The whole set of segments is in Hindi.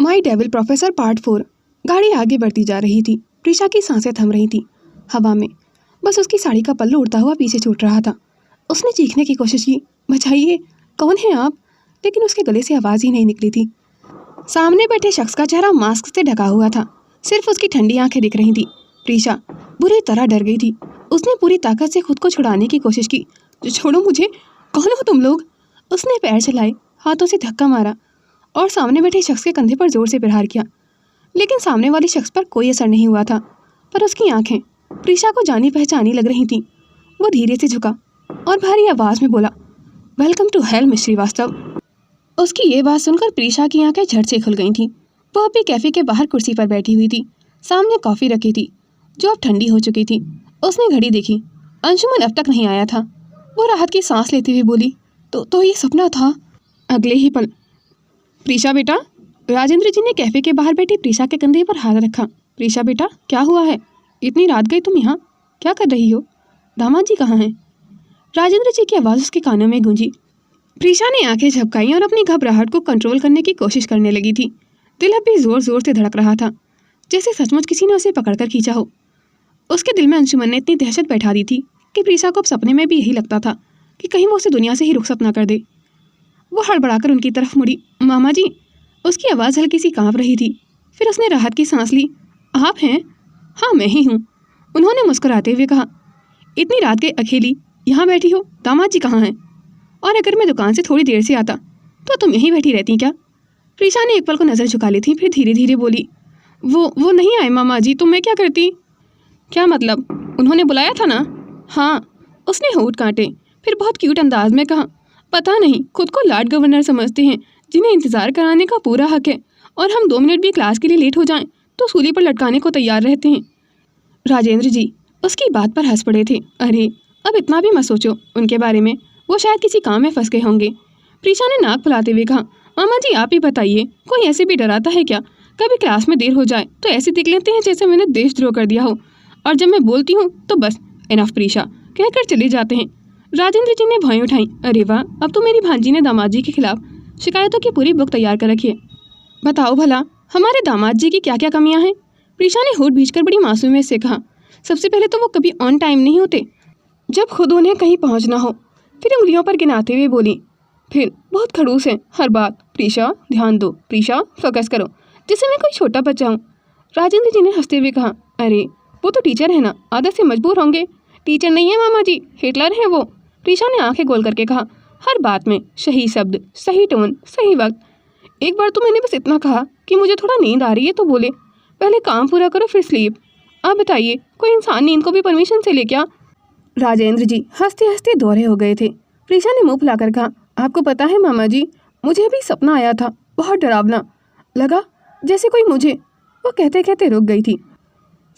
My devil professor part 4। गाड़ी आगे बढ़ती जा रही थी। प्रीशा की सांसें थम रही थी हवा में। बस उसकी साड़ी का पल्लू उड़ता हुआ पीछे छूट रहा था। उसने चीखने की कोशिश की, बचाइए, कौन है आप? लेकिन उसके गले से आवाज़ ही नहीं निकली थी। सामने बैठे शख्स का चेहरा मास्क से ढका हुआ था। सिर्फ उसकी ठंडी आंखें दिख रही थी। प्रीशा बुरी तरह डर गई थी। उसने पूरी ताकत से खुद को छुड़ाने की कोशिश की। छोड़ो मुझे, कौन हो तुम लोग? उसने पैर चलाए, हाथों से धक्का मारा और सामने बैठे शख्स के कंधे पर जोर से प्रहार किया। लेकिन सामने वाले शख्स पर कोई असर नहीं हुआ था। पर उसकी आंखें प्रीशा को जानी पहचानी लग रही थीं। वो धीरे से झुका और भारी आवाज़ में बोला, welcome to hell miss Srivastava. उसकी ये बात सुनकर प्रीशा की आंखें झट से खुल गई थीं। वो अभी कैफ़े के बाहर कुर्सी पर बैठी हुई थी। सामने कॉफ़ी रखी थी जो अब ठंडी हो चुकी थी। उसने घड़ी देखी, अंशुमन अब तक नहीं आया था। वो राहत की सांस लेते हुए बोली, तो ये सपना था। अगले ही पल, प्रीशा बेटा। राजेंद्र जी ने कैफ़े के बाहर बैठी प्रीशा के कंधे पर हाथ रखा। प्रीशा बेटा, क्या हुआ है? इतनी रात गई तुम यहाँ क्या कर रही हो? दामाद जी कहाँ हैं? राजेंद्र जी की आवाज़ उसके कानों में गूंजी। प्रीशा ने आंखें झपकाई और अपनी घबराहट को कंट्रोल करने की कोशिश करने लगी थी। दिल अब भी जोर जोर से धड़क रहा था, जैसे सचमुच किसी ने उसे पकड़कर खींचा हो। उसके दिल में अंशुमन ने इतनी दहशत बैठा दी थी कि प्रीशा को अब सपने में भी यही लगता था कि कहीं वो उसे दुनिया से ही रुखसत ना कर दे। वो हड़बड़ाकर उनकी तरफ मुड़ी। मामा जी। उसकी आवाज़ हल्की सी कांप रही थी। फिर उसने राहत की सांस ली। आप हैं? हाँ, मैं ही हूँ, उन्होंने मुस्कुराते हुए कहा। इतनी रात के अकेली यहाँ बैठी हो? दामाद जी कहाँ हैं? और अगर मैं दुकान से थोड़ी देर से आता तो तुम यहीं बैठी रहती क्या? प्रीशा ने एक पल को नज़र झुका ली थी, फिर धीरे धीरे बोली, वो नहीं आए मामा जी, तो मैं क्या करती? क्या मतलब? उन्होंने बुलाया था ना? हाँ। उसने होंठ काटे, फिर बहुत क्यूट अंदाज में कहा, पता नहीं, खुद को लॉर्ड गवर्नर समझते हैं जिन्हें इंतज़ार कराने का पूरा हक है, और हम 2 मिनट भी क्लास के लिए लेट हो जाएं तो सूली पर लटकाने को तैयार रहते हैं। राजेंद्र जी उसकी बात पर हंस पड़े थे। अरे अब इतना भी मत सोचो उनके बारे में, वो शायद किसी काम में फंस गए होंगे। प्रीशा ने नाक फुलाते हुए कहा, मामा जी आप ही बताइए, कोई ऐसे भी डराता है क्या? कभी क्लास में देर हो जाए तो ऐसे दिख लेते हैं जैसे मैंने देशद्रोह कर दिया हो, और जब मैं बोलती हूँ तो बस इनफ प्रीशा कहकर चले जाते हैं। राजेंद्र जी ने भौं उठाई। अरे वाह, अब तो मेरी भांजी ने दामाद जी के खिलाफ शिकायतों की पूरी बुक तैयार कर रखी है। बताओ भला हमारे दामाद जी की क्या क्या कमियां हैं? प्रीशा ने होठ भींचकर बड़ी मासूमियत से कहा। सबसे पहले तो वो कभी ऑन टाइम नहीं होते जब खुद उन्हें कहीं पहुंचना हो। फिर उंगलियों पर गिनाते हुए बोली, फिर बहुत खड़ूस हैं हर बात। प्रीशा ध्यान दो, प्रीशा फोकस करो, जैसे मैं कोई छोटा बच्चा हूँ। राजेंद्र जी ने हंसते हुए कहा, अरे वो तो टीचर है ना, आदत से मजबूर होंगे। टीचर नहीं है मामा जी, हिटलर है वो। प्रीशा ने आंखें गोल करके कहा, हर बात में सही शब्द, सही टोन, सही वक्त। एक बार तो मैंने बस इतना कहा कि मुझे थोड़ा नींद आ रही है तो बोले, पहले काम पूरा करो फिर स्लीप। आप बताइए, कोई इंसान नींद को भी परमिशन से ले क्या? राजेंद्र जी हंसते हंसते दोहरे हो गए थे। प्रीशा ने मुंह फुलाकर कहा, आपको पता है मामा जी, मुझे भी सपना आया था, बहुत डरावना लगा, जैसे कोई मुझे। वो कहते कहते रुक गई थी,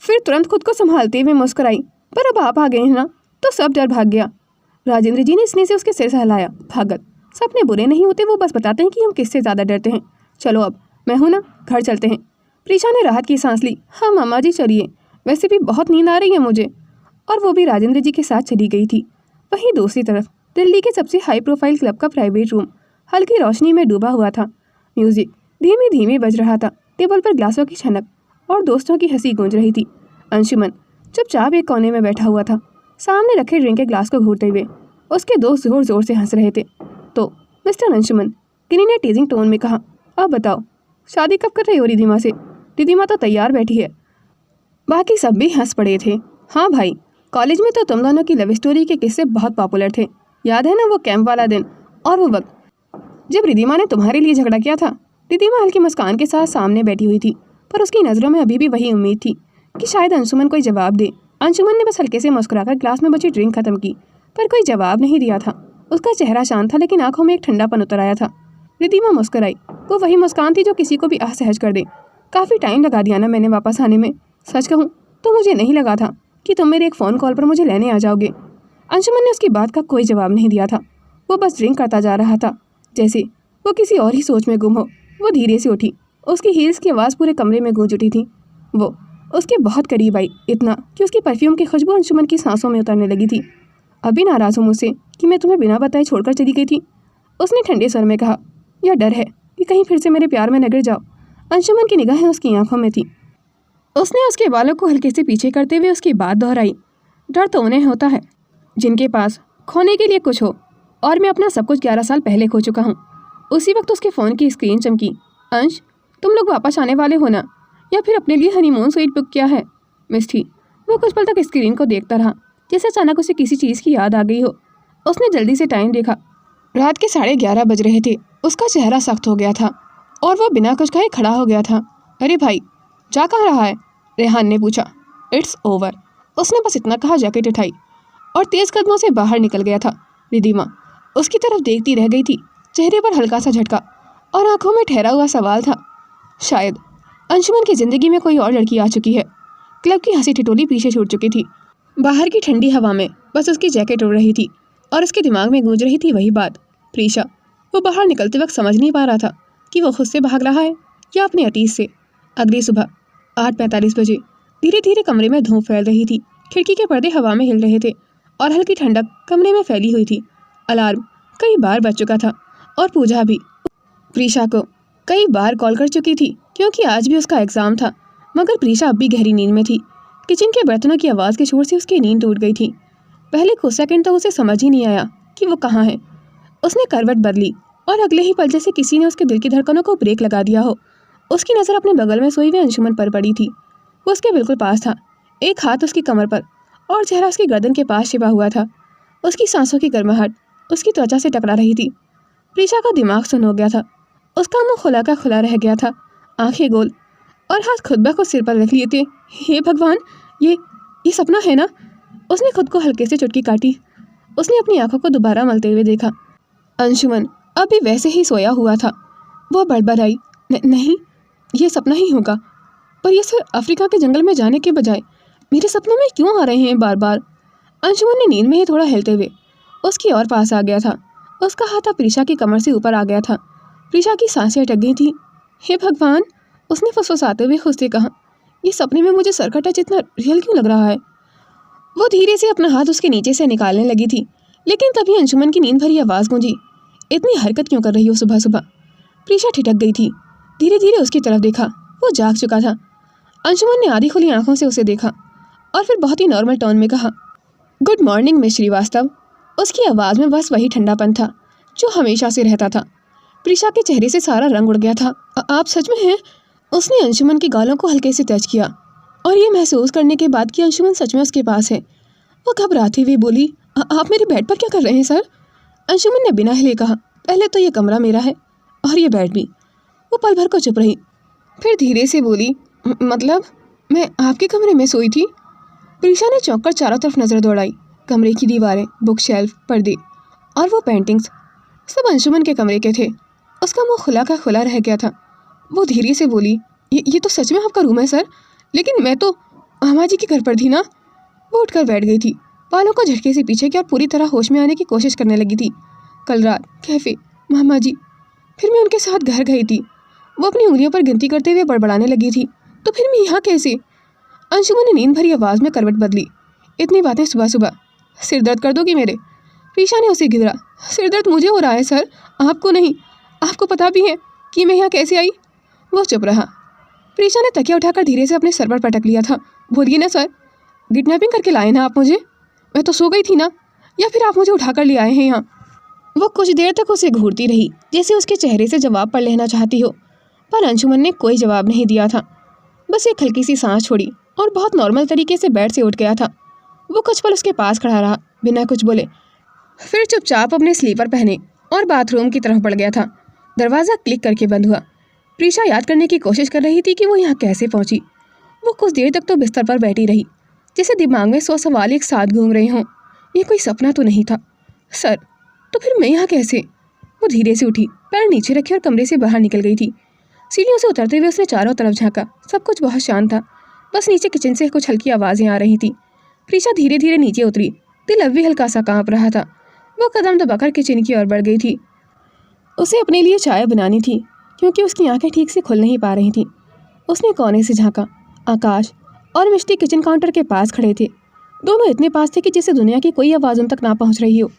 फिर तुरंत खुद को संभालते हुए मुस्कुराई, पर अब आप आ गए हैं ना तो सब डर भाग गया। राजेंद्र जी ने स्नेह से उसके सिर से हिलाया। भागत, सपने बुरे नहीं होते, वो बस बताते हैं कि हम किससे ज़्यादा डरते हैं। चलो अब मैं हूँ ना, घर चलते हैं। प्रीशा ने राहत की सांस ली। हाँ मामा जी चलिए, वैसे भी बहुत नींद आ रही है मुझे। और वो भी राजेंद्र जी के साथ चली गई थी। वहीं दूसरी तरफ दिल्ली के सबसे हाई प्रोफाइल क्लब का प्राइवेट रूम हल्की रोशनी में डूबा हुआ था। म्यूजिक धीमे धीमे बज रहा था। टेबल पर ग्लासों की छनक और दोस्तों की हंसी गूंज रही थी। अंशुमन चुपचाप एक कोने में बैठा हुआ था, सामने रखे ड्रिंक के ग्लास को घूरते हुए। उसके दोस्त जोर जोर से हंस रहे थे। तो मिस्टर अंशुमन, किन्नी ने टीजिंग टोन में कहा, अब बताओ शादी कब कर रही हो रिधिमा से? रिधिमा तो तैयार बैठी है। बाकी सब भी हंस पड़े थे। हाँ भाई, कॉलेज में तो तुम दोनों की लव स्टोरी के किस्से बहुत पॉपुलर थे। याद है ना वो कैंप वाला दिन और वो वक्त जब रिधिमा ने तुम्हारे लिए झगड़ा किया था? रिधिमा हल्की मुस्कान के साथ सामने बैठी हुई थी, पर उसकी नज़रों में अभी भी वही उम्मीद थी कि शायद अंशुमन कोई जवाब दे। अंशुमन ने बस हल्के से मुस्कुराकर ग्लास में बची ड्रिंक खत्म की, पर कोई जवाब नहीं दिया था। उसका चेहरा शांत था, लेकिन आंखों में एक ठंडापन उतर आया था। रिधिमा मुस्कुराई। वो वही मुस्कान थी जो किसी को भी असहज कर दे। काफ़ी टाइम लगा दिया ना मैंने वापस आने में। सच कहूँ तो मुझे नहीं लगा था कि तुम मेरे एक फ़ोन कॉल पर मुझे लेने आ जाओगे। अंशुमन ने उसकी बात का कोई जवाब नहीं दिया था। वो बस ड्रिंक करता जा रहा था, जैसे वो किसी और ही सोच में गुम हो। वो धीरे से उठी। उसकी हील्स की आवाज़ पूरे कमरे में गूंज उठी थी। वो उसके बहुत करीब आई, इतना कि उसकी परफ्यूम की खुशबू अंशुमन की सांसों में उतरने लगी थी। अभी नाराज़ हो मुझसे कि मैं तुम्हें बिना बताए छोड़कर चली गई थी? उसने ठंडे स्वर में कहा। यह डर है कि कहीं फिर से मेरे प्यार में न गिर जाओ। अंशुमन की निगाहें उसकी आंखों में थी। उसने उसके बालों को हल्के से पीछे करते हुए उसकी बात दोहराई। डर तो उन्हें होता है जिनके पास खोने के लिए कुछ हो, और मैं अपना सब कुछ 11 साल पहले खो चुका हूँ। उसी वक्त उसके फ़ोन की स्क्रीन चमकी। अंश, तुम लोग वापस आने वाले हो ना, या फिर अपने लिए हनीमून स्वीट बुक किया है? मिस्टी वो कुछ पल तक स्क्रीन को देखता रहा, जैसे अचानक उसे किसी चीज़ की याद आ गई हो। उसने जल्दी से टाइम देखा। रात के 11:30 बज रहे थे। उसका चेहरा सख्त हो गया था और वो बिना कुछ कहे खड़ा हो गया था। अरे भाई, जा कहाँ रहा है? रेहान ने पूछा। It's over. उसने बस इतना कहा, जैकेट उठाई और तेज कदमों से बाहर निकल गया था। रिधिमा उसकी तरफ देखती रह गई थी, चेहरे पर हल्का सा झटका और आंखों में ठहरा हुआ सवाल था। शायद अंशुमन की ज़िंदगी में कोई और लड़की आ चुकी है। क्लब की हंसी ठिठोली पीछे छूट चुकी थी। बाहर की ठंडी हवा में बस उसकी जैकेट उड़ रही थी और उसके दिमाग में गूंज रही थी वही बात, प्रीशा। वो बाहर निकलते वक्त समझ नहीं पा रहा था कि वो खुद से भाग रहा है या अपने अतीत से। अगली सुबह 8:45 बजे धीरे धीरे कमरे में धूप फैल रही थी। खिड़की के पर्दे हवा में हिल रहे थे और हल्की ठंडक कमरे में फैली हुई थी। अलार्म कई बार बज चुका था और पूजा भी प्रीशा को कई बार कॉल कर चुकी थी, क्योंकि आज भी उसका एग्ज़ाम था। मगर प्रीशा अब भी गहरी नींद में थी। किचन के बर्तनों की आवाज़ के शोर से उसकी नींद टूट गई थी। पहले कुछ सेकंड तो उसे समझ ही नहीं आया कि वो कहाँ है। उसने करवट बदली और अगले ही पल जैसे किसी ने उसके दिल की धड़कनों को ब्रेक लगा दिया हो, उसकी नज़र अपने बगल में सोई हुए अंशुमन पर पड़ी थी। वो उसके बिल्कुल पास था, एक हाथ उसकी कमर पर और चेहरा उसकी गर्दन के पास छिपा हुआ था। उसकी सांसों की गर्माहट उसकी त्वचा से टकरा रही थी। प्रीशा का दिमाग सुन्न हो गया था। उसका मुंह खुला का खुला रह गया था, आंखें गोल और हाथ खुद ब खुद सिर पर रख लिए थे। हे भगवान, ये सपना है ना? उसने खुद को हल्के से चुटकी काटी। उसने अपनी आंखों को दोबारा मलते हुए देखा। अंशुमन अब भी वैसे ही सोया हुआ था। वो बड़बड़ाई, नहीं, ये सपना ही होगा। पर ये सर अफ्रीका के जंगल में जाने के बजाय मेरे सपनों में क्यों आ रहे हैं बार बार? अंशुमन ने नींद में ही थोड़ा हिलते हुए उसकी और पास आ गया था। उसका हाथ अब प्रीशा की कमर से ऊपर आ गया था। प्रीशा की सांसें अटक गई थी। हे भगवान, उसने फुसफुसाते हुए खुद से कहा, ये सपने में मुझे सर का टच इतना रियल क्यों लग रहा है? वो धीरे से अपना हाथ उसके नीचे से निकालने लगी थी, लेकिन तभी अंशुमन की नींद भरी आवाज़ गूंजी। इतनी हरकत क्यों कर रही हो सुबह सुबह? प्रीशा ठिठक गई थी। धीरे धीरे उसकी तरफ देखा। वो जाग चुका था। अंशुमन ने आधी खुली आंखों से उसे देखा और फिर बहुत ही नॉर्मल टोन में कहा, गुड मॉर्निंग मिस श्रीवास्तव। उसकी आवाज़ में बस वही ठंडापन था जो हमेशा से रहता था। प्रीशा के चेहरे से सारा रंग उड़ गया था। आप सच में हैं? उसने अंशुमन की गालों को हल्के से टच किया और ये महसूस करने के बाद कि अंशुमन सच में उसके पास है, वो घबराती हुई बोली, आप मेरे बेड पर क्या कर रहे हैं सर? अंशुमन ने बिना हिले कहा, पहले तो ये कमरा मेरा है और ये बेड भी। वो पल भर को चुप रही, फिर धीरे से बोली, मतलब मैं आपके कमरे में सोई थी? प्रीशा ने चौंक कर चारों तरफ नज़र दौड़ाई। कमरे की दीवारें, बुक शेल्फ, पर्दे और वो पेंटिंग्स सब अंशुमन के कमरे के थे। उसका मुंह खुला का खुला रह गया था। वो धीरे से बोली, ये तो सच में आपका रूम है सर, लेकिन मैं तो मामा जी के घर पर थी ना। वो उठकर बैठ गई थी, बालों को झटके से पीछे किया और पूरी तरह होश में आने की कोशिश करने लगी थी। कल रात कैफे, मामा जी, फिर मैं उनके साथ घर गई थी। वो अपनी उंगलियों पर गिनती करते हुए बड़बड़ाने लगी थी, तो फिर मैं यहाँ कैसे? अंशुमन ने नींद भरी आवाज़ में करवट बदली। इतनी बातें सुबह सुबह, सिर दर्द कर दोगी मेरे? प्रीशा ने उसे घिरा। सिर दर्द मुझे हो रहा है सर, आपको नहीं। आपको पता भी है कि मैं यहाँ कैसे आई? वो चुप रहा। प्रीशा ने तकिया उठाकर धीरे से अपने सर पर पटक लिया था। बोलिए ना सर, किडनैपिंग करके लाए ना आप मुझे? मैं तो सो गई थी ना, या फिर आप मुझे उठाकर ले आए हैं यहाँ? वो कुछ देर तक उसे घूरती रही, जैसे उसके चेहरे से जवाब पढ़ लेना चाहती हो, पर अंशुमन ने कोई जवाब नहीं दिया था। बस एक हल्की सी सांस छोड़ी और बहुत नॉर्मल तरीके से बेड से उठ गया था। वो कुछ पल उसके पास खड़ा रहा बिना कुछ बोले, फिर चुपचाप अपने स्लीपर पहने और बाथरूम की तरफ बढ़ गया था। दरवाज़ा क्लिक करके बंद हुआ। प्रीशा याद करने की कोशिश कर रही थी कि वो यहाँ कैसे पहुँची। वो कुछ देर तक तो बिस्तर पर बैठी रही, जैसे दिमाग में 100 सवाल एक साथ घूम रहे हों। ये कोई सपना तो नहीं था। सर, तो फिर मैं यहाँ कैसे? वो धीरे से उठी, पैर नीचे रखे और कमरे से बाहर निकल गई थी। सीढ़ियों से उतरते हुए उसने चारों तरफ झांका। सब कुछ बहुत शांत था, बस नीचे किचन से कुछ हल्की आवाज़ें आ रही थी। प्रीशा धीरे धीरे नीचे उतरी। दिल अब भी हल्का सा काँप रहा था। वो कदम दबाकर किचन की ओर बढ़ गई थी। उसे अपने लिए चाय बनानी थी, क्योंकि उसकी आंखें ठीक से खुल नहीं पा रही थीं। उसने कोने से झांका। आकाश और मिष्टी किचन काउंटर के पास खड़े थे। दोनों इतने पास थे कि जैसे दुनिया की कोई आवाज़ उन तक ना पहुंच रही हो।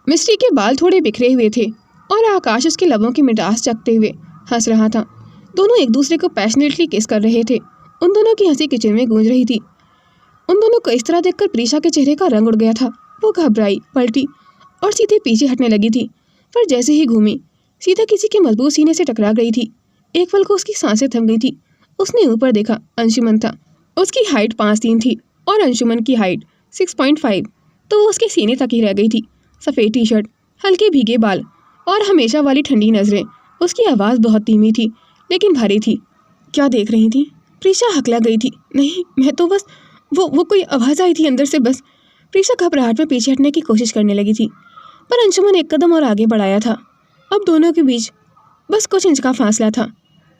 मिष्टी के बाल थोड़े बिखरे हुए थे और आकाश उसके लबों की मिठास चखते हुए हंस रहा था। दोनों एक दूसरे को पैशनेटली किस कर रहे थे। उन दोनों की हंसी किचन में गूंज रही थी। उन दोनों को इस तरह देखकर प्रीशा के चेहरे का रंग उड़ गया था। वो घबराई, पलटी और सीधे पीछे हटने लगी थी, पर जैसे ही घूमी सीधा किसी के मजबूत सीने से टकरा गई थी। एक पल को उसकी सांसें थम गई थी। उसने ऊपर देखा, अंशुमन था। उसकी हाइट 5'3" थी और अंशुमन की हाइट 6.5, तो वो उसके सीने तक ही रह गई थी। सफ़ेद टी शर्ट, हल्के भीगे बाल और हमेशा वाली ठंडी नज़रें। उसकी आवाज़ बहुत धीमी थी लेकिन भारी थी। क्या देख रही थी? प्रीशा हकला गई थी। नहीं, मैं तो बस वो कोई आवाज़ आई थी अंदर से बस। प्रीशा घबराहट में पीछे हटने की कोशिश करने लगी थी, पर अंशुमन एक कदम और आगे बढ़ाया था। अब दोनों के बीच बस कुछ इंच का फासला था।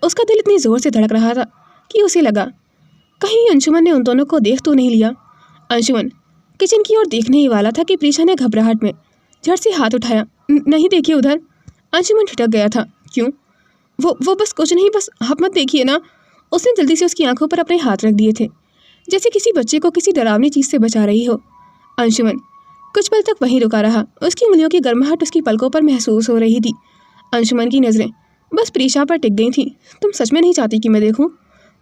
उसका दिल इतनी ज़ोर से धड़क रहा था कि उसे लगा कहीं अंशुमन ने उन दोनों को देख तो नहीं लिया। अंशुमन किचन की ओर देखने ही वाला था कि प्रीशा ने घबराहट में झट से हाथ उठाया। नहीं देखिए उधर। अंशुमन ठिठक गया था। क्यों? वो बस कुछ नहीं, बस आप मत देखिए ना। उसने जल्दी से उसकी आंखों पर अपने हाथ रख दिए थे, जैसे किसी बच्चे को किसी डरावनी चीज़ से बचा रही हो। अंशुमन कुछ पल तक वहीं रुका रहा। उसकी उंगलियों की गर्माहट उसकी पलकों पर महसूस हो रही थी। अंशुमन की नज़रें बस प्रीशा पर टिक गई थीं। तुम सच में नहीं चाहती कि मैं देखूं?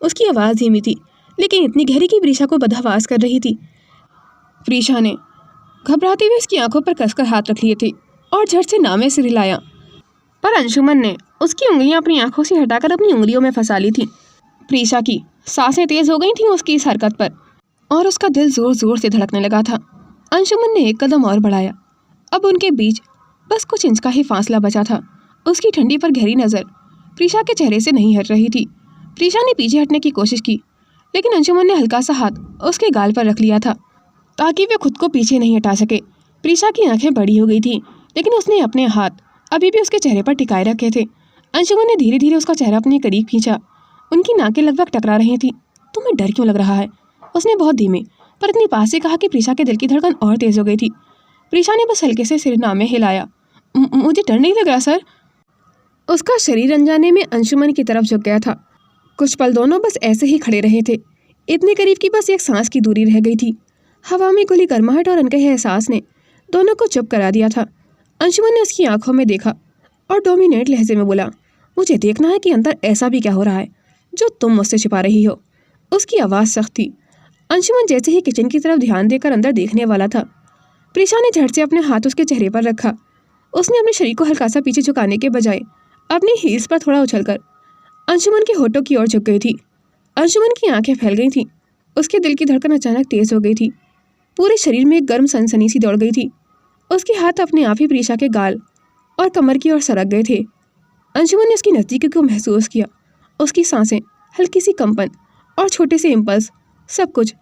उसकी आवाज़ धीमी थी लेकिन इतनी गहरी कि प्रीशा को बदहवास कर रही थी। प्रीशा ने घबराते हुए उसकी आंखों पर कसकर हाथ रख लिए थे और झट से नामे से हिलाया, पर अंशुमन ने उसकी उंगलियां अपनी आंखों से हटाकर अपनी उंगलियों में फंसा ली थी। प्रीशा की सांसें तेज हो गई थीं उसकी इस हरकत पर और उसका दिल जोर जोर से धड़कने लगा था। अंशुमन ने एक कदम और बढ़ाया। अब उनके बीच बस कुछ इंच का ही फासला बचा था। उसकी ठंडी पर गहरी नज़र प्रीशा के चेहरे से नहीं हट रही थी। प्रीशा ने पीछे हटने की कोशिश की लेकिन अंशुमन ने हल्का सा हाथ उसके गाल पर रख लिया था ताकि वे खुद को पीछे नहीं हटा सके। प्रीशा की आंखें बड़ी हो गई थीं लेकिन उसने अपने हाथ अभी भी उसके चेहरे पर टिकाए रखे थे। अंशुमन ने धीरे धीरे उसका चेहरा अपने करीब खींचा। उनकी नाकें लगभग टकरा रही थी। तुम्हें डर क्यों लग रहा है? उसने बहुत धीमे पर इतनी पास से कहा कि प्रीशा के दिल की धड़कन और तेज हो गई थी। प्रीशा ने बस हल्के से सिर नामे हिलाया। मुझे डर नहीं लग रहा सर। उसका शरीर अनजाने में अंशुमन की तरफ झुक गया था। कुछ पल दोनों बस ऐसे ही खड़े रहे थे, इतने करीब कि बस एक सांस की दूरी रह गई थी। हवा में खुली गर्माहट और अनकहे एहसास ने दोनों को चुप करा दिया था। अंशुमन ने उसकी आंखों में देखा और डोमिनेट लहजे में बोला, मुझे देखना है कि अंदर ऐसा भी क्या हो रहा है जो तुम मुझसे छिपा रही हो। उसकी आवाज़ सख्त थी। अंशुमन जैसे ही किचन की तरफ ध्यान देकर अंदर देखने वाला था, प्रीशा ने झट से अपने हाथ उसके चेहरे पर रखा। उसने अपने शरीर को हल्का सा पीछे झुकाने के बजाय अपनी हील्स पर थोड़ा उछलकर अंशुमन के होठों की ओर झुक गई थी। अंशुमन की आंखें फैल गई थीं। उसके दिल की धड़कन अचानक तेज हो गई थी। पूरे शरीर में एक गर्म सनसनी सी दौड़ गई थी। उसके हाथ अपने आप ही प्रीशा के गाल और कमर की ओर सरक गए थे। अंशुमन ने उसकी नज़दीकी को महसूस किया। उसकी सांसें, हल्की सी कंपन और छोटे से इम्पल्स, सब कुछ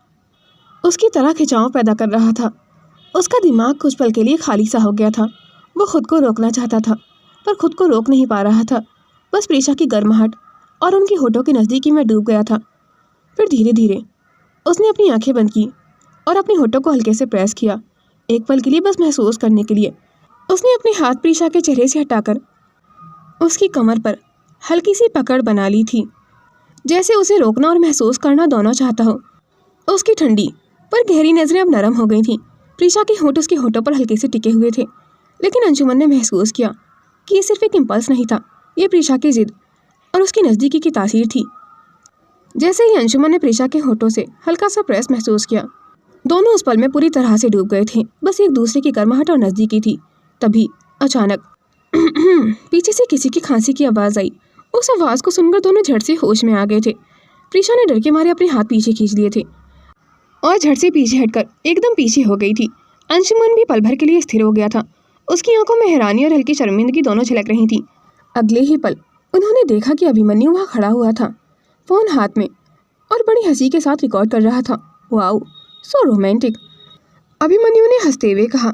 उसकी तरह खिंचाव पैदा कर रहा था। उसका दिमाग कुछ पल के लिए खाली सा हो गया था। वो खुद को रोकना चाहता था पर खुद को रोक नहीं पा रहा था। बस प्रीशा की गर्माहट और उनकी होठों की नज़दीकी में डूब गया था। फिर धीरे धीरे उसने अपनी आंखें बंद की और अपने होठों को हल्के से प्रेस किया। एक पल के लिए बस महसूस करने के लिए उसने अपने हाथ प्रीशा के चेहरे से हटाकर उसकी कमर पर हल्की सी पकड़ बना ली थी, जैसे उसे रोकना और महसूस करना दोनों चाहता हो। उसकी ठंडी पर गहरी नज़रें अब नरम हो गई थीं। प्रीशा के होठ उसके होठों पर हल्के से टिके हुए थे, लेकिन अंशुमन ने महसूस किया कि ये सिर्फ एक इम्पल्स नहीं था, ये प्रीशा की जिद और उसकी नज़दीकी की तासीर थी। जैसे ही अंशुमन ने प्रीशा के होठों से हल्का सा प्रेस महसूस किया, दोनों उस पल में पूरी तरह से डूब गए थे। बस एक दूसरे की गर्माहट और नज़दीकी थी। तभी अचानक पीछे से किसी की खांसी की आवाज़ आई। उस आवाज़ को सुनकर दोनों झट से होश में आ गए थे। प्रीशा ने डर के मारे अपने हाथ पीछे खींच लिए थे और झट से पीछे हटकर एकदम पीछे हो गई थी। अंशुमन भी पल भर के लिए स्थिर हो गया था। उसकी आंखों में हैरानी और हल्की शर्मिंदगी दोनों झलक रही थी। अगले ही पल उन्होंने देखा कि अभिमन्यु वहाँ खड़ा हुआ था, फ़ोन हाथ में, और बड़ी हंसी के साथ रिकॉर्ड कर रहा था। Wow, so romantic. अभिमन्यु ने हंसते हुए कहा,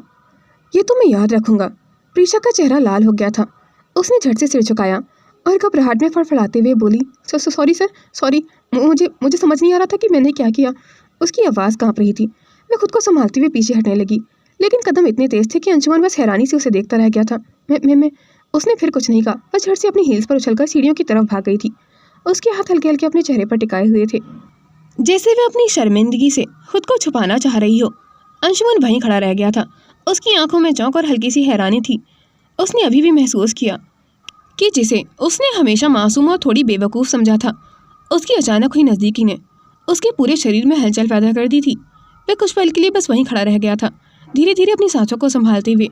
ये तो मैं याद रखूंगा। प्रीशा का चेहरा लाल हो गया था। उसने झट से सिर झुकाया और घबराहट में फड़फड़ाते हुए बोली, सॉरी सर, सॉरी, मुझे समझ नहीं आ रहा था कि मैंने क्या किया। उसकी आवाज़ कांप रही थी। वह खुद को संभालते हुए पीछे हटने लगी, लेकिन कदम इतने तेज थे कि अंशुमन बस हैरानी से उसे देखता रह गया था। मैं उसने फिर कुछ नहीं कहा, बस झट से अपनी हील्स पर उछलकर सीढ़ियों की तरफ भाग गई थी। उसके हाथ हल्के हल्के अपने चेहरे पर टिकाए हुए थे, जैसे वह अपनी शर्मिंदगी से खुद को छुपाना चाह रही हो। अंशुमन वहीं खड़ा रह गया था। उसकी आंखों में चौंक और हल्की सी हैरानी थी। उसने अभी भी महसूस किया कि जिसे उसने हमेशा मासूम और थोड़ी बेवकूफ़ समझा था, उसकी अचानक हुई नज़दीकी ने उसके पूरे शरीर में हलचल पैदा कर दी थी। वह कुछ पल के लिए बस वहीं खड़ा रह गया था, धीरे धीरे अपनी सांसों को संभालते हुए।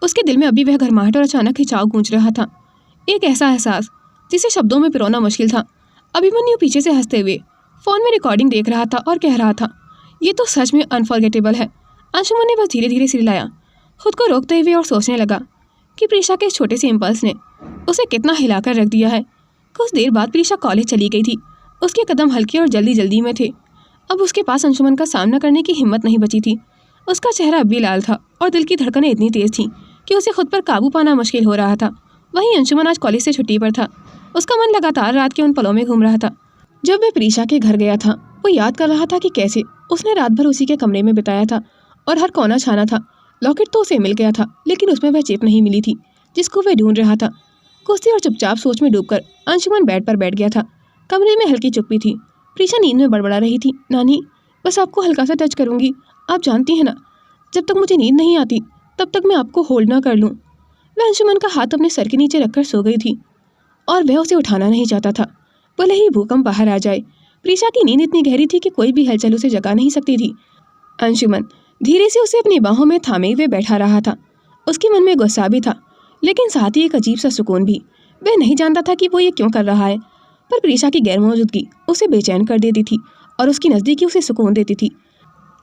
उसके दिल में अभी वह गर्माहट और अचानक खिंचाव गूंज रहा था, एक ऐसा एहसास जिसे शब्दों में पिरोना मुश्किल था। अभिमन्यु पीछे से हंसते हुए फ़ोन में रिकॉर्डिंग देख रहा था और कह रहा था, ये तो सच में अनफॉरगेटेबल है। अंशुमन ने बस धीरे धीरे सिर हिलाया, खुद को रोकते हुए, और सोचने लगा कि प्रीशा के इस छोटे से इम्पल्स ने उसे कितना हिलाकर रख दिया है। कुछ देर बाद प्रीशा कॉलेज चली गई थी। उसके कदम हल्के और जल्दी जल्दी में थे। अब उसके पास अंशुमन का सामना करने की हिम्मत नहीं बची थी। उसका चेहरा अब भी लाल था और दिल की धड़कनें इतनी तेज़ थीं कि उसे खुद पर काबू पाना मुश्किल हो रहा था। वहीं अंशुमन आज कॉलेज से छुट्टी पर था। उसका मन लगातार रात के उन पलों में घूम रहा था जब वह प्रीशा के घर गया था। वो याद कर रहा था कि कैसे उसने रात भर उसी के कमरे में बिताया था और हर कोना छाना था। लॉकेट तो उसे मिल गया था, लेकिन उसमें वह चिप नहीं मिली थी जिसको वह ढूंढ रहा था। कुछ देर और चुपचाप सोच में डूबकर अंशुमन बेड पर बैठ गया था। कमरे में हल्की चुप्पी थी। प्रीशा नींद में बड़बड़ा रही थी, नानी बस आपको हल्का सा टच करूंगी, आप जानती हैं ना, जब तक मुझे नींद नहीं आती तब तक मैं आपको होल्ड ना कर लूँ। वह अंशुमन का हाथ अपने सर के नीचे रखकर सो गई थी और वह उसे उठाना नहीं चाहता था, भले ही भूकंप बाहर आ जाए। प्रीशा की नींद इतनी गहरी थी कि कोई भी हलचल उसे जगा नहीं सकती थी। अंशुमन धीरे से उसे अपनी बाहों में थामे हुए बैठा रहा था। उसके मन में गुस्सा भी था, लेकिन साथ ही एक अजीब सा सुकून भी। वह नहीं जानता था कि वो ये क्यों कर रहा है, पर प्रीशा की गैर मौजूदगी उसे बेचैन कर देती थी और उसकी नज़दीकी उसे सुकून देती थी।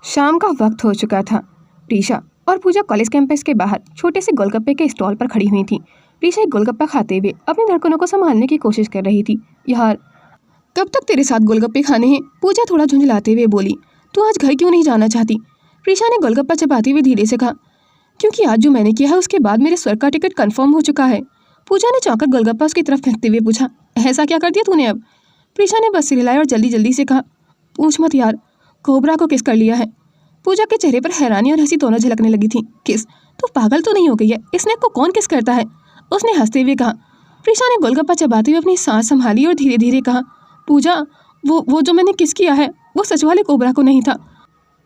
शाम का वक्त हो चुका था। प्रीशा और पूजा कॉलेज कैंपस के बाहर छोटे से गोलगप्पे के स्टॉल पर खड़ी हुई थी। प्रीशा एक गोलगप्पा खाते हुए अपनी धड़कनों को संभालने की कोशिश कर रही थी। यार कब तक तेरे साथ गोलगप्पे खाने हैं? पूजा थोड़ा झुंझलाते हुए बोली। तू आज घर क्यों नहीं जाना चाहती? प्रीशा ने गोलगप्पा चबाते हुए धीरे से कहा, क्योंकि आज जो मैंने किया है उसके बाद मेरे स्वर्ग का टिकट कंफर्म हो चुका है। पूजा ने चौंकर गोलगप्पा उसकी तरफ फेंकते हुए पूछा, ऐसा क्या कर दिया तूने अब? प्रीशा ने बस सिर हिलाया और जल्दी जल्दी से कहा, पूछ मत यार, कोबरा को किस कर लिया है। पूजा के चेहरे पर हैरानी और हंसी दोनों झलकने लगी थी। किस? तू पागल तो नहीं हो गई है? स्नैक को कौन किस करता है? उसने हंसते हुए कहा। प्रीशा ने गोलगप्पा चबाते हुए अपनी सांस संभाली और धीरे धीरे कहा, पूजा वो जो मैंने किस किया है वो सच वाले कोबरा को नहीं था।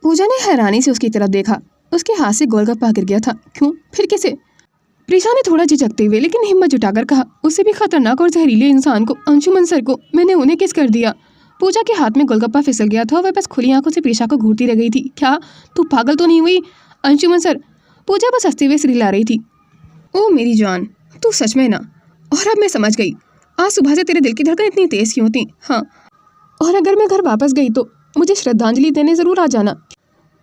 पूजा ने हैरानी से उसकी तरफ देखा। उसके हाथ से गोलगप्पा गिर गया था। क्यों? फिर किसे? प्रीशा ने थोड़ा झिझकते हुए लेकिन हिम्मत जुटाकर कहा, उससे भी खतरनाक और जहरीले इंसान को, अंशुमन सर को। मैंने उन्हें किस कर दिया। पूजा के हाथ में गोलगप्पा फिसल गया था और वह बस खुली आंखों से प्रीशा को घूरती रह गई थी। क्या तू पागल तो नहीं हुई? अंशुमन सर। पूजा बस हंसते हुए सिर हिला रही थी। ओ मेरी जान, तू सच में ना। और अब मैं समझ गई आज सुबह से तेरे दिल की धड़कन इतनी तेज क्यों थी। हाँ, और अगर मैं घर वापस गई तो मुझे श्रद्धांजलि देने ज़रूर आ जाना।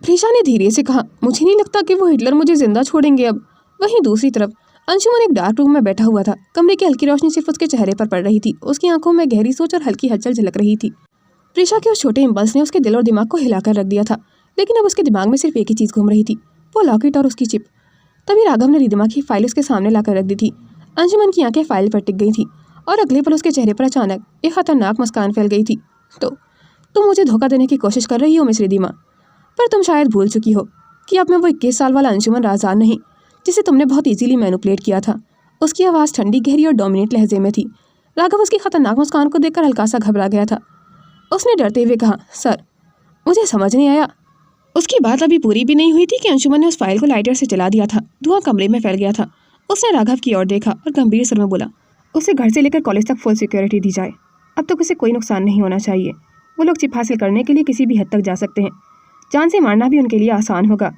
प्रीशा ने धीरे से कहा, मुझे नहीं लगता कि वो हिटलर मुझे जिंदा छोड़ेंगे अब। वहीं दूसरी तरफ अंशुमन एक डार्क रूम में बैठा हुआ था। कमरे की हल्की रोशनी सिर्फ उसके चेहरे पर पड़ रही थी। उसकी आंखों में गहरी सोच और हल्की हलचल झलक रही थी। प्रीशा के उस छोटे इम्पल्स ने उसके दिल और दिमाग को हिलाकर रख दिया था, लेकिन अब उसके दिमाग में सिर्फ एक ही चीज़ घूम रही थी, वो लॉकेट और उसकी चिप। तभी राघव ने रिदिमा की फाइल उसके सामने लाकर रख दी थी। अंशुमन की आंखें फाइल पर टिक गई थी और अगले पल उसके चेहरे पर अचानक एक खतरनाक मुस्कान फैल गई थी। तो तुम मुझे धोखा देने की कोशिश कर रही हो मिस रिदिमा, पर तुम शायद भूल चुकी हो कि अब मैं वो 21 साल वाला अंशुमन राज़ान नहीं जिसे तुमने बहुत इजीली मैनिपुलेट किया था। उसकी आवाज़ ठंडी, गहरी और डोमिनेट लहजे में थी। राघव उसकी खतरनाक मुस्कान को देखकर हल्का सा घबरा गया था। उसने डरते हुए कहा, सर मुझे समझ नहीं आया। उसकी बात अभी पूरी भी नहीं हुई थी कि अंशुमन ने उस फाइल को लाइटर से जला दिया था। धुआं कमरे में फैल गया था। उसने राघव की ओर देखा और गंभीर स्वर में बोला, उसे घर से लेकर कॉलेज तक फुल सिक्योरिटी दी जाए। अब तक उसे कोई नुकसान नहीं होना चाहिए। वो लोग चिप हासिल करने के लिए किसी भी हद तक जा सकते हैं। जान से मारना भी उनके लिए आसान होगा।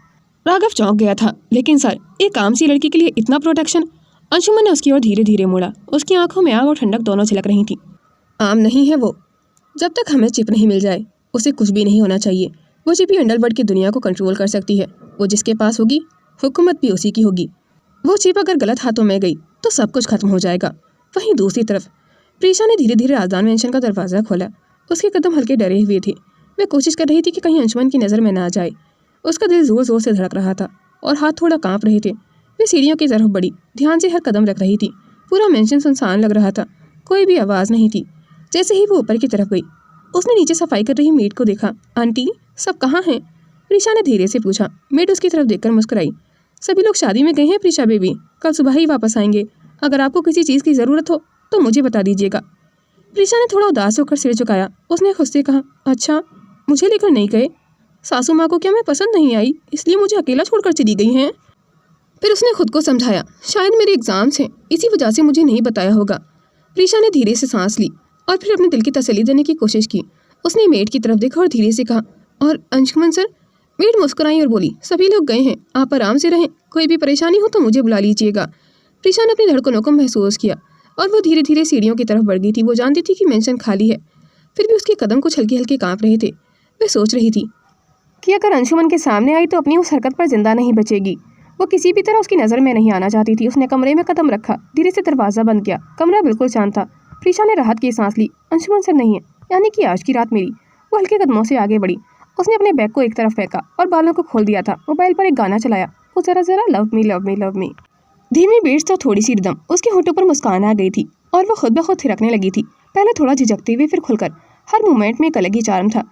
राघव चौंक गया था, लेकिन सर एक आम सी लड़की के लिए इतना प्रोटेक्शन? अंशुमन ने उसकी ओर धीरे धीरे मुड़ा। उसकी आंखों में आग और ठंडक दोनों झलक रही थी। आम नहीं है वो। जब तक हमें चिप नहीं मिल जाए उसे कुछ भी नहीं होना चाहिए। वो चिप ही अंडरवर्ल्ड की दुनिया को कंट्रोल कर सकती है। वो जिसके पास होगी हुकूमत भी उसी की होगी। वो चिप अगर गलत हाथों में गई तो सब कुछ खत्म हो जाएगा। वहीं दूसरी तरफ प्रीशा ने धीरे धीरे राजदान मेंशन का दरवाज़ा खोला। उसके कदम हल्के डरे हुए थे। वह कोशिश कर रही थी कि कहीं अंशुमन की नज़र में ना आ जाए। उसका दिल ज़ोर ज़ोर से धड़क रहा था और हाथ थोड़ा कांप रहे थे। वे सीढ़ियों की तरफ बढ़ी, ध्यान से हर कदम रख रही थी। पूरा मेंशन सुनसान लग रहा था, कोई भी आवाज़ नहीं थी। जैसे ही वो ऊपर की तरफ गई उसने नीचे सफाई कर रही मेड को देखा। आंटी सब कहाँ हैं? प्रीशा ने धीरे से पूछा। मेड उसकी तरफ देखकर मुस्कुराई। सभी लोग शादी में गए हैं प्रीशा बेबी, कल सुबह ही वापस आएंगे। अगर आपको किसी चीज़ की ज़रूरत हो तो मुझे बता दीजिएगा। प्रीशा ने थोड़ा उदास होकर सिर झुकाया। उसने खुद से कहा, अच्छा मुझे लेकर नहीं गए? सासू माँ को क्या मैं पसंद नहीं आई इसलिए मुझे अकेला छोड़कर चली गई हैं? फिर उसने खुद को समझाया, शायद मेरे एग्जाम्स हैं, इसी वजह से मुझे नहीं बताया होगा। प्रीशा ने धीरे से सांस ली और फिर अपने दिल की तसल्ली देने की कोशिश की। उसने मेड की तरफ देखा और धीरे से कहा, और अंशुमन सर? मेड मुस्कुराई और बोली, सभी लोग गए हैं, आप आराम से रहें, कोई भी परेशानी हो तो मुझे बुला लीजिएगा। प्रीशा ने अपनी धड़कनों को महसूस किया और वो धीरे धीरे सीढ़ियों की तरफ बढ़ गई थी। वो जानती थी कि मेंशन खाली है, फिर भी उसके कदम कुछ हल्के हल्के कांप रहे थे। वह सोच रही थी कि अगर अंशुमन के सामने आई तो अपनी उस हरकत पर जिंदा नहीं बचेगी। वो किसी भी तरह उसकी नज़र में नहीं आना चाहती थी। उसने कमरे में कदम रखा, धीरे से दरवाज़ा बंद किया। कमरा बिल्कुल शांत था। प्रीशा ने राहत की सांस ली। अंशुमन सर नहीं है, यानी कि आज की रात मेरी। वो हल्के कदमों से आगे बढ़ी। उसने अपने बैग को एक तरफ फेंका और बालों को खोल दिया था। मोबाइल पर एक गाना चलाया, वो जरा जरा love me love me love me. धीमी बीट्स तो थोड़ी सी रिदम। उसके होठों पर मुस्कान आ गई थी और वो खुद ब खुद थिरकने लगी थी, पहले थोड़ा झिझकते हुए, फिर खुलकर। हर मोमेंट में एक अलग ही चार्म था।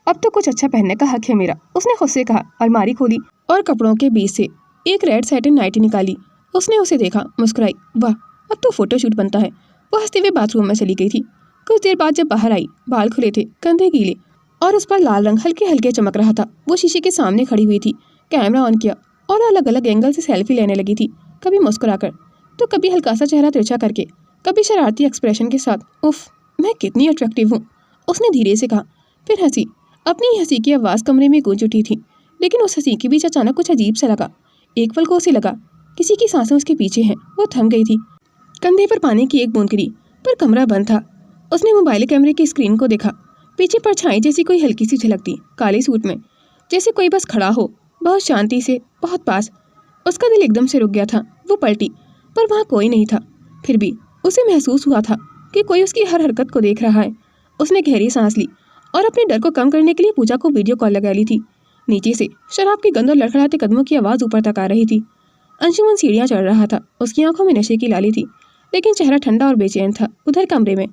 अब तो कुछ अच्छा पहनने का हक है मेरा, उसने खुद से कहा। अलमारी खोली और कपड़ों के बीच से एक रेड सैटिन नाइटी निकाली। उसने उसे देखा, मुस्कुराई, वाह अब तो फोटोशूट बनता है। वो हंसते हुए बाथरूम में चली गई थी। कुछ देर बाद जब बाहर आई, बाल खुले थे, कंधे गीले और उस पर लाल रंग हल्के हल्के चमक रहा था। वो शीशे के सामने खड़ी हुई थी, कैमरा ऑन किया और अलग अलग एंगल से सेल्फी लेने लगी थी, कभी मुस्कुराकर तो कभी हल्का सा चेहरा तिरछा करके, कभी शरारती एक्सप्रेशन के साथ। उफ, मैं कितनी अट्रैक्टिव हूँ, उसने धीरे से कहा, फिर हंसी। अपनी हंसी की आवाज़ कमरे में गूंज उठी थी, लेकिन उस हंसी के बीच अचानक कुछ अजीब सा लगा। एक पल को उसे लगा किसी की सांसें उसके पीछे हैं। वो थम गई थी। कंधे पर पानी की एक बूंद गिरी, पर कमरा बंद था। उसने मोबाइल कैमरे की स्क्रीन को देखा। पीछे परछाई जैसी कोई हल्की सी झलकती, काले सूट में, जैसे कोई बस खड़ा हो, बहुत शांति से, बहुत पास। उसका दिल एकदम से रुक गया था। वो पलटी, पर वहाँ कोई नहीं था। फिर भी उसे महसूस हुआ था कि कोई उसकी हर हरकत को देख रहा है। उसने गहरी सांस ली और अपने डर को कम करने के लिए पूजा को वीडियो कॉल लगा ली थी। नीचे से शराब की गंध और लड़खड़ाते कदमों की आवाज़ ऊपर तक आ रही थी। अंशुमन सीढ़ियाँ चढ़ रहा था। उसकी आंखों में नशे की लाली थी, लेकिन चेहरा ठंडा और बेचैन था। उधर कमरे में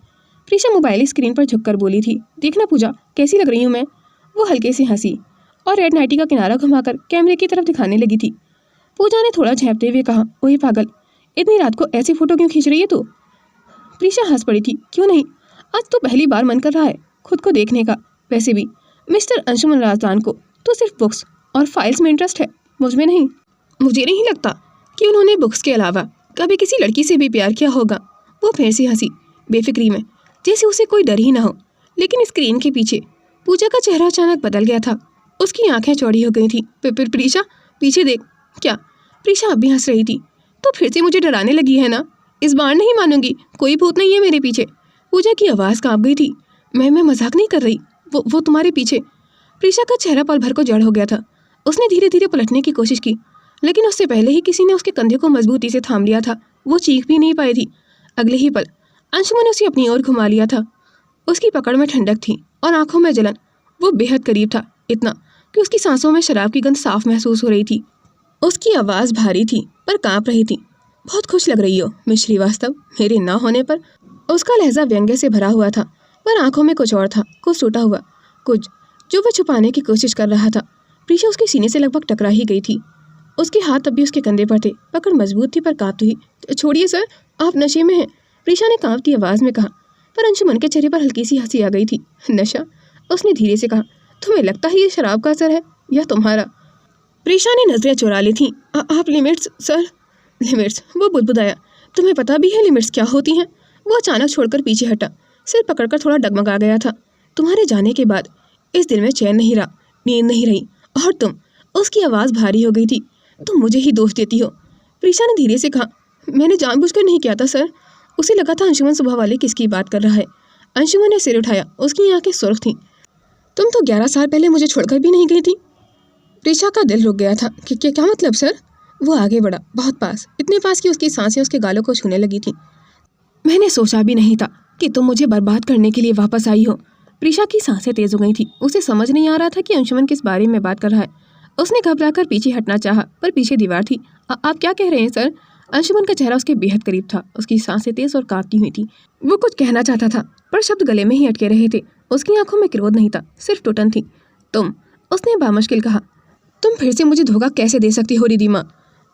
प्रीशा मोबाइल स्क्रीन पर झुककर बोली थी, देखना पूजा, कैसी लग रही हूँ मैं। वो हल्के से हंसी और रेड नाइटी का किनारा घुमाकर कैमरे की तरफ दिखाने लगी थी। पूजा ने थोड़ा झेपते हुए कहा, ओए पागल, इतनी रात को ऐसी फोटो क्यों खींच रही है तू? प्रीशा हंस पड़ी थी, क्यों नहीं, आज तो पहली बार मन कर रहा है खुद को देखने का। वैसे भी मिस्टर अंशुमन राजदान को तो सिर्फ बुक्स और फाइल्स में इंटरेस्ट है, मुझ में नहीं। मुझे नहीं लगता कि उन्होंने बुक्स के अलावा कभी किसी लड़की से भी प्यार किया होगा। वो फिर से हंसी, बेफिक्री में, जैसे उसे कोई डर ही ना हो। लेकिन स्क्रीन के पीछे पूजा का चेहरा अचानक बदल गया था। उसकी आंखें चौड़ी हो गई थी। प्रीशा, पीछे देख। क्या? प्रीशा अब भी हंस रही थी। तो फिर से मुझे डराने लगी है ना? इस बार नहीं मानूंगी, कोई भूत नहीं है मेरे पीछे। पूजा की आवाज़ कांप गई थी। मैं मजाक नहीं कर रही, वो तुम्हारे पीछे। प्रीशा का चेहरा पल भर को जड़ हो गया था। उसने धीरे धीरे पलटने की कोशिश की, लेकिन उससे पहले ही किसी ने उसके कंधे को मजबूती से थाम लिया था। वो चीख भी नहीं पाई थी। अगले ही पल अंशुमन ने उसे अपनी ओर घुमा लिया था। उसकी पकड़ में ठंडक थी और आंखों में जलन। वो बेहद करीब था, इतना कि उसकी सांसों में शराब की गंध साफ महसूस हो रही थी। उसकी आवाज़ भारी थी पर कांप रही थी। बहुत खुश लग रही हो मिस श्रीवास्तव, मेरे ना होने पर। उसका लहजा व्यंग्य से भरा हुआ था, पर आंखों में कुछ और था, कुछ टूटा हुआ, कुछ जो वह छुपाने की कोशिश कर रहा था। प्रीशा उसके सीने से लगभग टकरा ही गई थी। उसके हाथ तब भी उसके कंधे पर थे, पकड़ मजबूत थी पर कांपती हुई। छोड़िए सर, आप नशे में हैं, प्रीशा ने कांपती आवाज़ में कहा। पर अंशुमन के चेहरे पर हल्की सी हंसी आ गई थी। नशा? उसने धीरे से कहा, तुम्हें लगता है ये शराब का असर है या तुम्हारा? प्रीशा ने नजरें चुरा ली थी। आप लिमिट्स सर। लिमिट्स? वो बुदबुदाया। तुम्हें पता भी है लिमिट्स क्या होती हैं? वो अचानक छोड़कर पीछे हटा, सिर पकड़कर थोड़ा डगमगा गया था। तुम्हारे जाने के बाद इस दिल में चैन नहीं रहा, नींद नहीं रही। और तुम, उसकी आवाज़ भारी हो गई थी, तुम मुझे ही दोष देती हो। प्रीशा ने धीरे से कहा, मैंने जानबूझकर नहीं किया था सर। उसे लगा था अंशुमन सुबह वाले किसकी बात कर रहा है। अंशुमन ने सिर उठाया, उसकी आंखें सुर्ख थीं। तुम तो 11 साल पहले मुझे छोड़कर भी नहीं गई थी। प्रीशा का दिल रुक गया था कि क्या मतलब सर? वो आगे बढ़ा, बहुत पास, इतने पास कि उसकी सांसें उसके गालों को छूने लगी थी। मैंने सोचा भी नहीं था कि तुम मुझे बर्बाद करने के लिए वापस आई हो। प्रीशा की सांसें तेज हो गई थी। उसे समझ नहीं आ रहा था कि अंशुमन किस बारे में बात कर रहा है। उसने घबराकर पीछे हटना चाहा, पर पीछे दीवार थी। आप क्या कह रहे हैं सर? अंशुमन का चेहरा उसके बेहद करीब था। उसकी सांसें तेज और कांपती हुई थी। वो कुछ कहना चाहता था, पर शब्द गले में ही अटके रहे थे। उसकी आंखों में क्रोध नहीं था, सिर्फ टूटन थी। तुम, उसने बामुश्किल कहा, तुम फिर से मुझे धोखा कैसे दे सकती हो रिदिमा?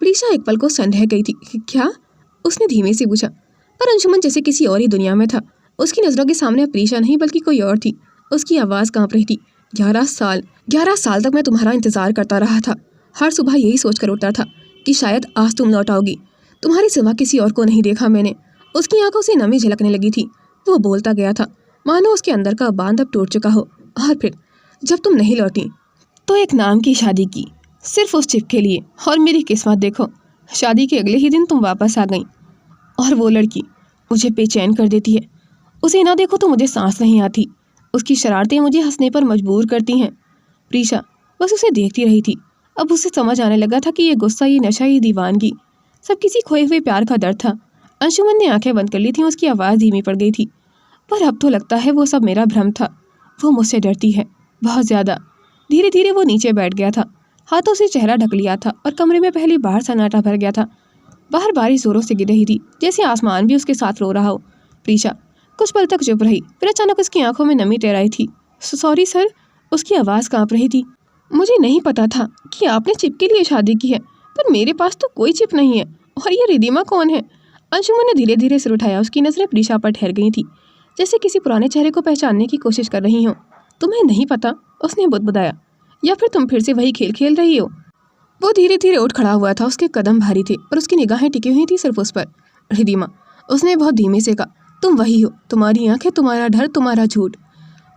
प्रीशा एक पल को संदेह गई थी। क्या? उसने धीमे से पूछा, पर अंशुमन जैसे किसी और ही दुनिया में था। उसकी नज़रों के सामने प्रीशा नहीं बल्कि कोई और थी। उसकी आवाज़ कांप रही थी। 11 साल तक मैं तुम्हारा इंतज़ार करता रहा था। हर सुबह यही सोचकर उठता था कि शायद आज तुम लौट आओगी। तुम्हारे सिवा किसी और को नहीं देखा मैंने। उसकी आंखों से नमी झलकने लगी थी। वो बोलता गया था मानो उसके अंदर का बांध अब टूट चुका हो। और फिर जब तुम नहीं लौटी तो एक नाम की शादी की, सिर्फ उस चिप के लिए। और मेरी किस्मत देखो, शादी के अगले ही दिन तुम वापस आ गई। और वो लड़की मुझे बेचैन कर देती है। उसे ना देखो तो मुझे सांस नहीं आती। उसकी शरारतें मुझे हंसने पर मजबूर करती हैं। प्रीशा बस उसे देखती रही थी। अब उसे समझ आने लगा था कि ये गुस्सा, ये नशा, ये दीवानगी सब किसी खोए हुए प्यार का दर्द था। अंशुमन ने आंखें बंद कर ली थी। उसकी आवाज़ धीमी पड़ गई थी। पर अब तो लगता है वो सब मेरा भ्रम था। वो मुझसे डरती है, बहुत ज़्यादा। धीरे धीरे वो नीचे बैठ गया था। हाथों से चेहरा ढक लिया था और कमरे में पहली बार सन्नाटा भर गया था। बाहर बारिश जोरों से गिर रही थी, जैसे आसमान भी उसके साथ रो रहा हो। प्रीशा कुछ पल तक चुप रही, फिर अचानक उसकी आंखों में नमी टेराई थी। Sorry sir. उसकी आवाज़ कांप रही थी। मुझे नहीं पता था कि आपने चिप के लिए शादी की है, पर मेरे पास तो कोई चिप नहीं है। और ये रिदिमा कौन है? अंशुमन ने धीरे धीरे सिर उठाया। उसकी नजरें प्रीशा पर ठहर गई थी, जैसे किसी पुराने चेहरे को पहचानने की कोशिश कर रही हो। तुम्हें नहीं पता? उसने बुदबुदाया। या फिर तुम फिर से वही खेल खेल रही हो? वो धीरे धीरे उठ खड़ा हुआ था। उसके कदम भारी थे और उसकी निगाहें टिकी हुई थी सिर्फ उस पर। रिदिमा, उसने बहुत धीमे से कहा, तुम वही हो। तुम्हारी आंखें, तुम्हारा डर, तुम्हारा झूठ।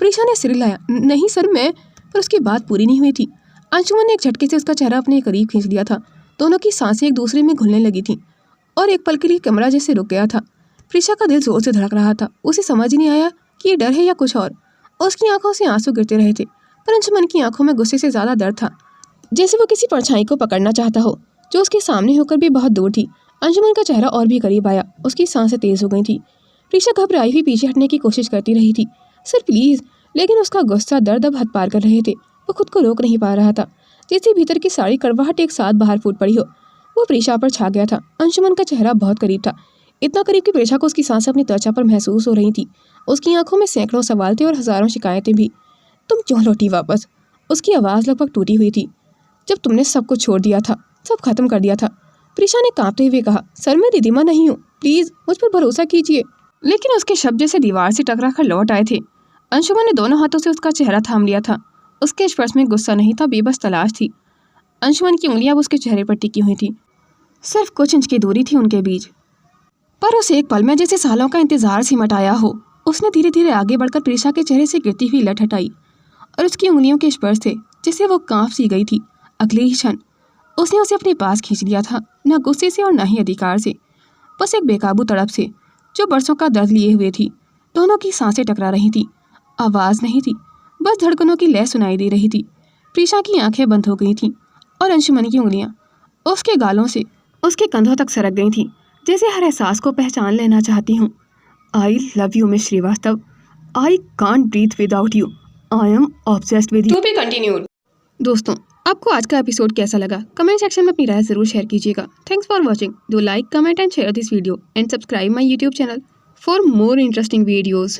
प्रीशा ने सिर हिलाया। नहीं सर, मैं। पर उसकी बात पूरी नहीं हुई थी। अंशुमन ने एक झटके से उसका चेहरा अपने करीब खींच लिया था। दोनों की सांसें एक दूसरे में घुलने लगी थीं और एक पल के लिए कमरा जैसे रुक गया था। प्रीशा का दिल जोर से धड़क रहा था। उसे समझ ही नहीं आया कि ये डर है या कुछ और। उसकी आंखों से आंसू गिरते रहे थे, पर अंशुमन की आंखों में गुस्से से ज़्यादा डर था, जैसे वो किसी परछाई को पकड़ना चाहता हो जो उसके सामने होकर भी बहुत दूर थी। अंशुमन का चेहरा और भी करीब आया। उसकी सांसें तेज हो गई थी। प्रीशा घबराई हुई पीछे हटने की कोशिश करती रही थी। Sir please. लेकिन उसका गुस्सा, दर्द अब हद पार कर रहे थे। वो खुद को रोक नहीं पा रहा था, जैसे भीतर की सारी कड़वाहट एक साथ बाहर फूट पड़ी हो। वो प्रीशा पर छा गया था। अंशुमन का चेहरा बहुत करीब था, इतना करीब कि प्रीशा को उसकी सांसें अपनी त्वचा पर महसूस हो रही थी। उसकी आंखों में सैकड़ों सवाल थे और हज़ारों शिकायतें भी। तुम क्यों लौटी वापस? उसकी आवाज़ लगभग टूटी हुई थी। जब तुमने सब कुछ छोड़ दिया था, सब खत्म कर दिया था। प्रीशा ने कांपते हुए कहा, सर मैं रिदिमा नहीं हूँ, प्लीज़ मुझ पर भरोसा कीजिए। लेकिन उसके शब्द जैसे दीवार से टकरा कर लौट आए थे। अंशुमन ने दोनों हाथों से उसका चेहरा थाम लिया था। उसके स्पर्श में गुस्सा नहीं था, बेबस तलाश थी। अंशुमन की उंगलियां उसके चेहरे पर टिकी हुई थी। सिर्फ कुछ इंच की दूरी थी उनके बीच, पर उस एक पल में जैसे सालों का इंतजार सिमट आया हो। उसने धीरे धीरे आगे बढ़कर प्रीशा के चेहरे से गिरती हुई लट हटाई और उसकी उंगलियों के स्पर्श थे जिससे वो कांप सी गई थी। अगले ही क्षण उसने उसे अपने पास खींच लिया था, न गुस्से से और न ही अधिकार से, बस एक बेकाबू तड़प से जो बरसों का दर्द लिए हुए थी। दोनों की सांसें टकरा रही थी। आवाज़ नहीं थी, बस धड़कनों की लय सुनाई दे रही थी। प्रीशा की आंखें बंद हो गई थीं और अंशुमन की उंगलियां उसके गालों से उसके कंधों तक सरक गई थीं, जैसे हर एहसास को पहचान लेना चाहती हूँ। I love you miss Srivastava. I can't breathe without you. I am obsessed with you. To be continued. दोस्तों, आपको आज का एपिसोड कैसा लगा? कमेंट सेक्शन में अपनी राय ज़रूर शेयर कीजिएगा। Thanks for watching. Do like, comment and share this video and subscribe my YouTube channel for more interesting videos.